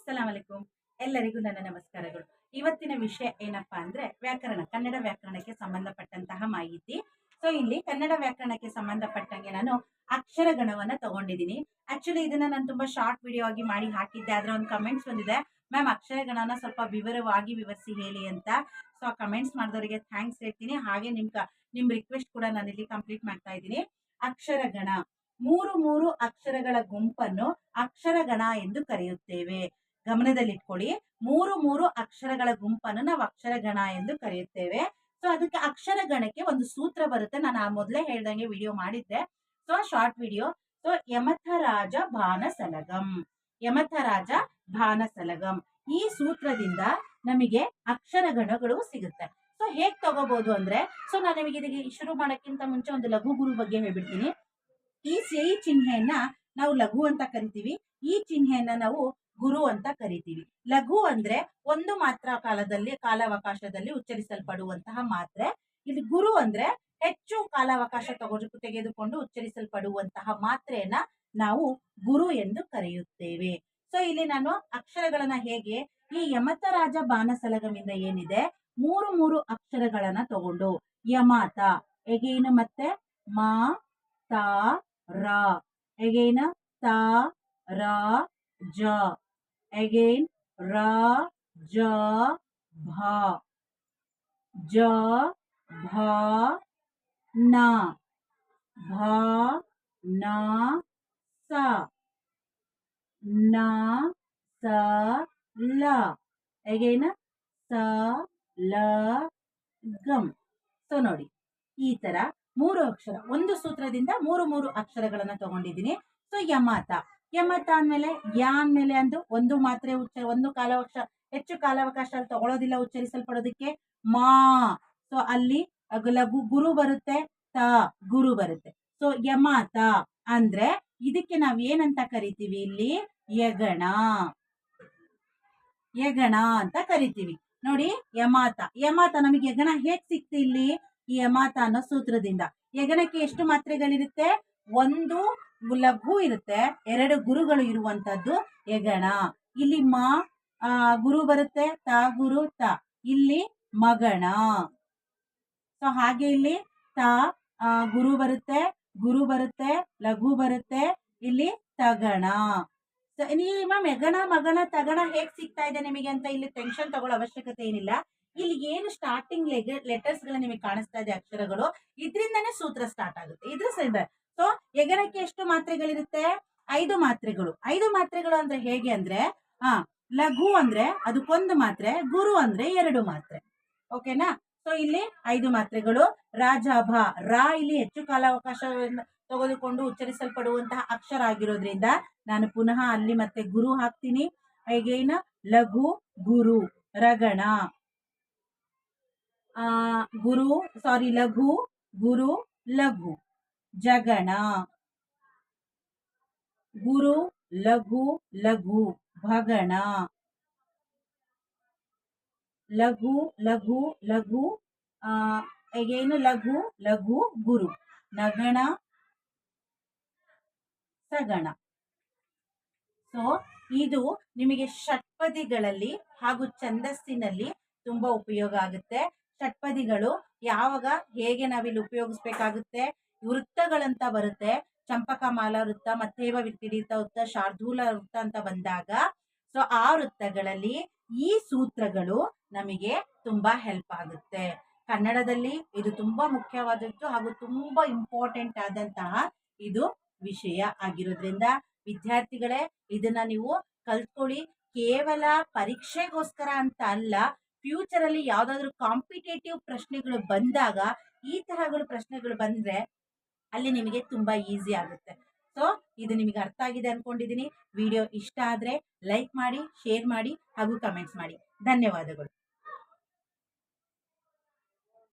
ಅಸ್ಸಲಾಂ ಅಲೈಕುಂ. ಎಲ್ಲರಿಗೂ ನನ್ನ ನಮಸ್ಕಾರಗಳು. ಇವತ್ತಿನ ವಿಷಯ ಏನಪ್ಪಾ ಅಂದ್ರೆ ವ್ಯಾಕರಣ, ಕನ್ನಡ ವ್ಯಾಕರಣಕ್ಕೆ ಸಂಬಂಧಪಟ್ಟಂತಹ ಮಾಹಿತಿ. ಸೊ ಇಲ್ಲಿ ಕನ್ನಡ ವ್ಯಾಕರಣಕ್ಕೆ ಸಂಬಂಧಪಟ್ಟಂಗೆ ನಾನು ಅಕ್ಷರ ಗಣವನ್ನ ತಗೊಂಡಿದ್ದೀನಿ. ಆಕ್ಚುಲಿ ಇದನ್ನ ನಾನು ತುಂಬಾ ಶಾರ್ಟ್ ವಿಡಿಯೋ ಆಗಿ ಮಾಡಿ ಹಾಕಿದ್ದೆ. ಆದ್ರೆ ಒಂದು ಕಮೆಂಟ್ಸ್ ಬಂದಿದೆ, ಮ್ಯಾಮ್ ಅಕ್ಷರ ಗಣನ ಸ್ವಲ್ಪ ವಿವರವಾಗಿ ವಿವರಿಸಿ ಹೇಳಿ ಅಂತ. ಸೊ ಆ ಕಮೆಂಟ್ಸ್ ಮಾಡಿದವರಿಗೆ ಥ್ಯಾಂಕ್ಸ್ ಹೇಳ್ತೀನಿ. ಹಾಗೆ ನಿಮ್ ರಿಕ್ವೆಸ್ಟ್ ಕೂಡ ನಾನು ಇಲ್ಲಿ ಕಂಪ್ಲೀಟ್ ಮಾಡ್ತಾ ಇದ್ದೀನಿ. ಅಕ್ಷರ ಗಣ, ಮೂರು ಮೂರು ಅಕ್ಷರಗಳ ಗುಂಪನ್ನು ಅಕ್ಷರ ಗಣ ಎಂದು ಕರೆಯುತ್ತೇವೆ. ಗಮನದಲ್ಲಿಟ್ಕೊಳ್ಳಿ, ಮೂರು ಮೂರು ಅಕ್ಷರಗಳ ಗುಂಪನ್ನು ನಾವು ಅಕ್ಷರ ಗಣ ಎಂದು ಕರೆಯುತ್ತೇವೆ. ಸೊ ಅದಕ್ಕೆ ಅಕ್ಷರ ಗಣಕ್ಕೆ ಒಂದು ಸೂತ್ರ ಬರುತ್ತೆ. ನಾನು ಆ ಮೊದಲೇ ಹೇಳ್ದಂಗೆ ವಿಡಿಯೋ ಮಾಡಿದ್ದೆ, ಸೊ ಶಾರ್ಟ್ ವಿಡಿಯೋ. ಸೊ ಯಮಥರಾಜ ಭಾನಸಲಗಂ, ಯಮಥರಾಜ ಭಾನಸಲಗಂ, ಈ ಸೂತ್ರದಿಂದ ನಮಗೆ ಅಕ್ಷರ ಗಣಗಳು ಸಿಗುತ್ತೆ. ಸೊ ಹೇಗ್ ತಗೋಬಹುದು ಅಂದ್ರೆ, ಸೊ ನಾನು ನಿಮಗೆ ಇದಕ್ಕೆ ಶುರು ಮಾಡೋಕ್ಕಿಂತ ಮುಂಚೆ ಒಂದು ಲಘು ಗುರು ಬಗ್ಗೆ ಹೇಳ್ಬಿಡ್ತೀನಿ. ಈ ಚಿಹ್ನೆಯನ್ನ ನಾವು ಲಘು ಅಂತ ಕರಿತೀವಿ, ಈ ಚಿಹ್ನೆಯನ್ನ ನಾವು ಗುರು ಅಂತ ಕರಿತೀವಿ. ಲಘು ಅಂದ್ರೆ ಒಂದು ಮಾತ್ರ ಕಾಲಾವಕಾಶದಲ್ಲಿ ಉಚ್ಚರಿಸಲ್ಪಡುವಂತಹ ಮಾತ್ರೆ. ಇಲ್ಲಿ ಗುರು ಅಂದ್ರೆ ಹೆಚ್ಚು ಕಾಲಾವಕಾಶ ತೆಗೆದುಕೊಂಡು ಉಚ್ಚರಿಸಲ್ಪಡುವಂತಹ ಮಾತ್ರೆಯನ್ನ ನಾವು ಗುರು ಎಂದು ಕರೆಯುತ್ತೇವೆ. ಸೊ ಇಲ್ಲಿ ನಾನು ಅಕ್ಷರಗಳನ್ನ ಹೇಗೆ, ಈ ಯಮಥರಾಜ ಬಾನಸಲಗಮಿಂದ ಏನಿದೆ, ಮೂರು ಮೂರು ಅಕ್ಷರಗಳನ್ನ ತಗೊಂಡು ಯಮಾತ ಎಗೇನು, ಮತ್ತೆ ಮಾ ತಾ ರಾ, ಎಗೇನ ತಾ ರಾ ಜ, ಎಗೇನ್ ರಾ ಜ ಭಾ, ಜ ಭಾ ನಾ, ಭಾ ನಾ ಸಾ, ನಾ ಸ ಲ, ಎಗೇನ ಸ ಲ ಗಮ್. ಸೊ ನೋಡಿ, ಈ ತರ ಮೂರು ಅಕ್ಷರ ಒಂದು ಸೂತ್ರದಿಂದ ಮೂರು ಮೂರು ಅಕ್ಷರಗಳನ್ನ ತಗೊಂಡಿದ್ದೀನಿ. ಸೊ ಯಮಾತ, ಯಮತ ಅಂದ್ಮೇಲೆ ಯಾ ಅಂದ್ಮೇಲೆ ಅಂದು ಒಂದು ಮಾತ್ರೆ ಒಂದು ಹೆಚ್ಚು ಕಾಲಾವಕಾಶ ತಗೊಳ್ಳೋದಿಲ್ಲ ಉಚ್ಚರಿಸಲ್ಪಡೋದಕ್ಕೆ. ಮಾ, ಸೊ ಅಲ್ಲಿ ಲಘು ಗುರು ಬರುತ್ತೆ, ತ ಗುರು ಬರುತ್ತೆ. ಸೊ ಯಮಾತ ಅಂದ್ರೆ ಇದಕ್ಕೆ ನಾವ್ ಏನಂತ ಕರಿತೀವಿ, ಇಲ್ಲಿ ಯಗಣ, ಯಗಣ ಅಂತ ಕರಿತೀವಿ. ನೋಡಿ ಯಮಾತ, ಯಮಾತ ನಮಗೆ ಯಗಣ ಹೇಗ್ ಸಿಕ್ತು, ಇಲ್ಲಿ ಈ ಯಮಾತ ಅನ್ನೋ ಸೂತ್ರದಿಂದ. ಯಗಣಕ್ಕೆ ಎಷ್ಟು ಮಾತ್ರೆಗಳಿರುತ್ತೆ, ಒಂದು ಲಘು ಇರುತ್ತೆ, ಎರಡು ಗುರುಗಳು ಇರುವಂತದ್ದು ಯಗಣ. ಇಲ್ಲಿ ಮಾ ಗುರು ಬರುತ್ತೆ, ತ ಗುರು ತ, ಇಲ್ಲಿ ಮಗಣ. ಸೊ ಹಾಗೆ ಇಲ್ಲಿ ತ ಗುರು ಬರುತ್ತೆ, ಲಘು ಬರುತ್ತೆ, ಇಲ್ಲಿ ತಗಣ. ಮ್ಯಾಮ್ ಯಗಣ ಮಗಣ ತಗಣ ಹೇಗ್ ಸಿಗ್ತಾ ಇದೆ ನಿಮಗೆ ಅಂತ ಇಲ್ಲಿ ಟೆನ್ಷನ್ ತಗೊಳ್ಳೋ ಅವಶ್ಯಕತೆ ಏನಿಲ್ಲ. ಇಲ್ಲಿ ಏನು ಸ್ಟಾರ್ಟಿಂಗ್ ಲೆಟರ್ಸ್ ಗಳು ನಿಮಗೆ ಕಾಣಿಸ್ತಾ ಇದೆ, ಅಕ್ಷರಗಳು, ಇದರಿಂದಾನೇ ಸೂತ್ರ ಸ್ಟಾರ್ಟ್ ಆಗುತ್ತೆ. ಇದ್ರ ಸೊ ಯಗಣಕ್ಕೆ ಎಷ್ಟು ಮಾತ್ರೆಗಳಿರುತ್ತೆ, 5 ಮಾತ್ರೆಗಳು. 5 ಮಾತ್ರೆಗಳು ಅಂದ್ರೆ ಹೇಗೆ ಅಂದ್ರೆ, ಲಘು ಅಂದ್ರೆ ಅದಕ್ಕೊಂದು ಮಾತ್ರೆ, ಗುರು ಅಂದ್ರೆ 2 ಮಾತ್ರೆ. ಓಕೆನಾ. ಸೊ ಇಲ್ಲಿ 5 ಮಾತ್ರೆಗಳು. ರಾಜಾಭ, ರಾ ಇಲ್ಲಿ ಹೆಚ್ಚು ಕಾಲಾವಕಾಶ ತೆಗೆದುಕೊಂಡು ಉಚ್ಚರಿಸಲ್ಪಡುವಂತಹ ಅಕ್ಷರ ಆಗಿರೋದ್ರಿಂದ ನಾನು ಪುನಃ ಅಲ್ಲಿ ಮತ್ತೆ ಗುರು ಹಾಕ್ತೀನಿ. ಹೇಗೇನ ಲಘು ಗುರು, ರಗಣ, ಲಘು ಗುರು ಲಘು, ಜಗಣ, ಗುರು ಲಘು ಲಘು, ಭಗಣ, ಲಘು ಲಘು ಲಘು, ಹೇಗೇನು ಲಘು ಲಘು ಗುರು, ನಗಣ, ಸಗಣ. ಸೊ ಇದು ನಿಮಗೆ ಷಟ್ಪದಿಗಳಲ್ಲಿ ಹಾಗೂ ಛಂದಸ್ಸಿನಲ್ಲಿ ತುಂಬಾ ಉಪಯೋಗ ಆಗುತ್ತೆ. ಷಟ್ಪದಿಗಳು ಯಾವಾಗ ಹೇಗೆ ನಾವಿಲ್ಲಿ ಉಪಯೋಗಿಸ್ಬೇಕಾಗುತ್ತೆ, ವೃತ್ತಗಳಂತ ಬರುತ್ತೆ, ಚಂಪಕಮಾಲ ವೃತ್ತ, ಮತ್ತೇವ ವಿತ್ತೀಡಿತ ವೃತ್ತ, ಶಾರ್ದೂಲ ವೃತ್ತ ಅಂತ ಬಂದಾಗ, ಸೊ ಆ ವೃತ್ತಗಳಲ್ಲಿ ಈ ಸೂತ್ರಗಳು ನಮಗೆ ತುಂಬಾ ಹೆಲ್ಪ್ ಆಗುತ್ತೆ. ಕನ್ನಡದಲ್ಲಿ ಇದು ತುಂಬಾ ಮುಖ್ಯವಾದದ್ದು ಹಾಗೂ ತುಂಬಾ ಇಂಪಾರ್ಟೆಂಟ್ ಆದಂತಹ ಇದು ವಿಷಯ ಆಗಿರೋದ್ರಿಂದ ವಿದ್ಯಾರ್ಥಿಗಳೇ ಇದನ್ನ ನೀವು ಕಲ್ತ್ಕೊಳ್ಳಿ. ಕೇವಲ ಪರೀಕ್ಷೆಗೋಸ್ಕರ ಅಂತ ಅಲ್ಲ, ಫ್ಯೂಚರ್ ಅಲ್ಲಿ ಯಾವ್ದಾದ್ರು ಕಾಂಪಿಟೇಟಿವ್ ಪ್ರಶ್ನೆಗಳು ಬಂದಾಗ ಈ ತರಗಳು ಪ್ರಶ್ನೆಗಳು ಬಂದ್ರೆ ಅಲ್ಲಿ ನಿಮಗೆ ತುಂಬಾ ಈಸಿ ಆಗುತ್ತೆ. ಸೊ ಇದು ನಿಮಗೆ ಅರ್ಥ ಆಗಿದೆ ಅನ್ಕೊಂಡಿದ್ದೀನಿ. ವಿಡಿಯೋ ಇಷ್ಟ ಆದ್ರೆ ಲೈಕ್ ಮಾಡಿ, ಶೇರ್ ಮಾಡಿ ಹಾಗೂ ಕಮೆಂಟ್ಸ್ ಮಾಡಿ. ಧನ್ಯವಾದಗಳು.